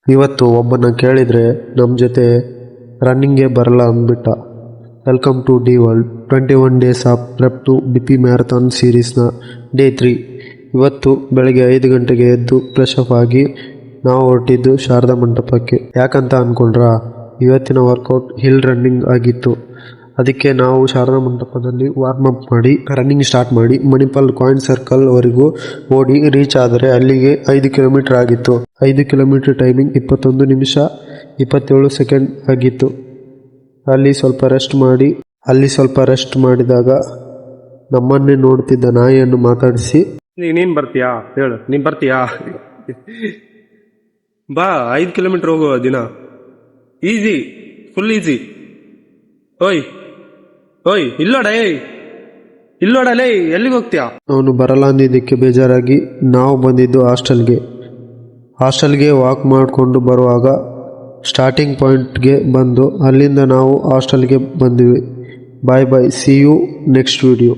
ಇವತ್ತು ಒಬ್ಬನ ಕೇಳಿದರೆ ನಮ್ಮ ಜೊತೆ ರನ್ನಿಂಗೇ ಬರಲ್ಲ ಅಂದ್ಬಿಟ್ಟ. Welcome to the world 21 days of prep to BP marathon ಸೀರೀಸ್ನ ಡೇ 3. ಇವತ್ತು ಬೆಳಗ್ಗೆ 5 ಗಂಟೆಗೆ ಎದ್ದು ಫ್ರೆಶ್ ಅಪ್ ಆಗಿ ನಾವು ಹೊರಟಿದ್ದು ಶಾರದಾ ಮಂಟಪಕ್ಕೆ. ಯಾಕಂತ ಅಂದ್ಕೊಂಡ್ರಾ, ಇವತ್ತಿನ ವರ್ಕೌಟ್ ಹಿಲ್ ರನ್ನಿಂಗ್ ಆಗಿತ್ತು. ಅದಕ್ಕೆ ನಾವು ಶಾರದಾ ಮಂಟಪದಲ್ಲಿ ವಾರ್ಮ್ ಅಪ್ ಮಾಡಿ ರನ್ನಿಂಗ್ ಸ್ಟಾರ್ಟ್ ಮಾಡಿ ಮಣಿಪಾಲ್ ಕಾಯಿನ್ ಸರ್ಕಲ್ ವರೆಗೂ ಓಡಿ ರೀಚ್ ಆದರೆ ಅಲ್ಲಿಗೆ 5 ಕಿಲೋಮೀಟರ್ ಆಗಿತ್ತು. 5 ಕಿಲೋಮೀಟರ್ ಟೈಮಿಂಗ್ 21 ನಿಮಿಷ 27 ಸೆಕೆಂಡ್ ಆಗಿತ್ತು. ಅಲ್ಲಿ ಸ್ವಲ್ಪ ರೆಸ್ಟ್ ಮಾಡಿದಾಗ ನಮ್ಮನ್ನೇ ನೋಡ್ತಿದ್ದ ನಾಯಿಯನ್ನು ಮಾತಾಡಿಸಿ, ನೀನ್ ಬರ್ತೀಯಾ ಹೇಳು, ನೀನ್ ಬರ್ತೀಯಾ ಬಾ 5 ಕಿಲೋಮೀಟರ್ ಹೋಗುವ ದಿನ, ಈಸಿ, ಫುಲ್ ಈಸಿ. ಓಯ್ ಇಲ್ಲೋಡಲೇ ಎಲ್ಲಿಗೆ ಹೋಗ್ತೀಯಾ? ಅವನು ಬರಲ್ಲ ಅಂದಿದ್ದಕ್ಕೆ ಬೇಜಾರಾಗಿ ನಾವು ಬಂದಿದ್ದು ಹಾಸ್ಟೆಲ್ಗೆ ವಾಕ್ ಮಾಡಿಕೊಂಡು ಬರುವಾಗ ಸ್ಟಾರ್ಟಿಂಗ್ ಪಾಯಿಂಟ್ಗೆ ಬಂದು ಅಲ್ಲಿಂದ ನಾವು ಹಾಸ್ಟೆಲ್ಗೆ ಬಂದ್ವಿ. Bye see you next video.